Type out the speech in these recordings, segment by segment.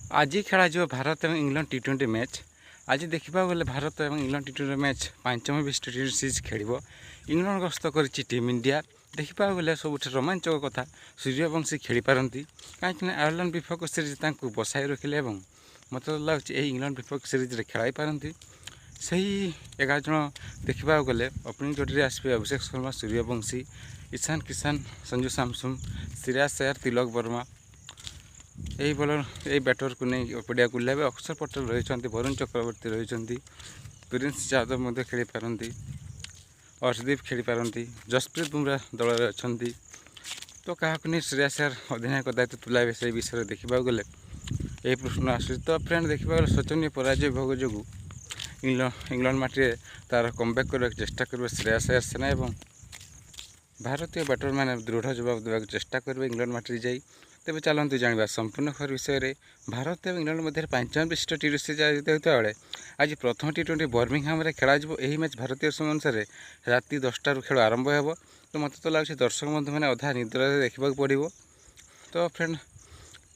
आज खेल भारत और इंग्लैंड टी20 मैच। आज देखा गले भारत और इंग्लैंड टी20 मैच पांचम विश्व टी20 सीरीज खेल। इंग्लैंड गस्त कर टीम इंडिया देखा गले सब रोमांचक कथा सूर्यवंशी खेली पारती कहीं आयरलैंड विपक्ष सीरीज बसाई रखिले मत लगे इंग्लैंड विपक्ष सीरीज खेल पारती से 11 जन देखा गले ओपनिंग जोड़ी आसपे अभिषेक शर्मा, सूर्यवंशी, ईशान किशन, संजू सैमसन, श्रेयस अय्यर, तिलक वर्मा यही बलर यही बैटर को नहीं पड़ा ओह्लैबे। अक्षर पटेल रही, वरुण चक्रवर्ती रही, प्रिंस यादव खेली पारती, अर्शदीप खेली पारती, जसप्रीत बुमराह दल में अच्छा। तो क्या नहीं श्रेयस अय्यर अधिनायक दायित्व तुलाइबे से विषय देखा गले यही प्रश्न आस। तो फ्रेंड देखा गले शोचनीय पराजय भोग जो इंग्लैंड माटी तार कमब्याक करने चेष्टा करेंगे श्रेयस अय्यर सेना और भारतीय बैटर मैंने दृढ़ जवाब देवाक चेष्टा करेंगे इंग्लैंड माटी जाई। तेज चलते जाना संपूर्ण खबर विषय। भारत और इंग्लैंड मध्य पांचम विशिष्ट टी20 सीरीज आयोजित होता बेले आज प्रथम टी20 बर्मिंघहाम में खेल। यह मैच भारतीय समय अनुसार राति 10 खेल आरंभ हो। तो मत तो लगे दर्शक बंधु मैंने अधा निद्रा देखा पड़ो। तो फ्रेंड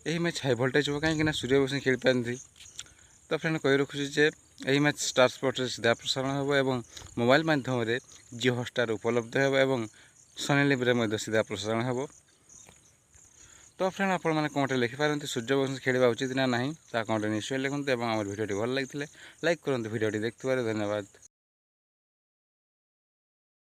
यही मैच हाई भोल्टेज हो कहीं सूर्यवंशी खेली पारती। तो फ्रेंड कही रखुच्छी जे यही मैच स्टार स्पोर्ट्स सीधा प्रसारण हो, मोबाइल माध्यम जियो हॉटस्टार उपलब्ध हो, सोनी लिव सीधा प्रसारण हो। तो फ्रेंड आप कमेंट लिखिपारती सूर्यवंशी खेलवा उचित ना ना कमेंट निश्चय लिखते। आम भिडियो भल लगी लाइक करूँ। भिडियो देखते धन्यवाद।